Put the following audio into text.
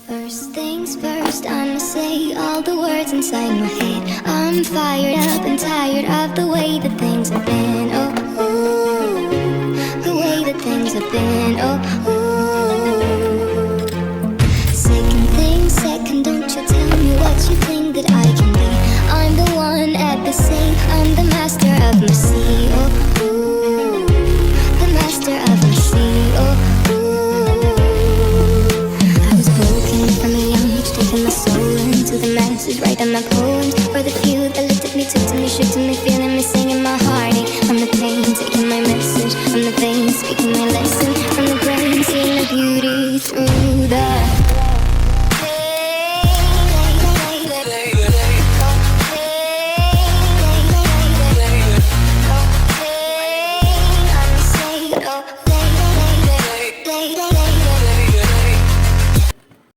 First things first, I'ma say all the words inside my head. I'm fired up and tired of the way that things have been. Oh, ooh, the way that things have been. Oh, ooh. Second thing second, don't you tell me what you think that I can be. I'm the one at the sea, I'm the master of my sea. Oh, ooh, the master of my sea. Oh, from a young age, taking my soul into the masses, writing my poem.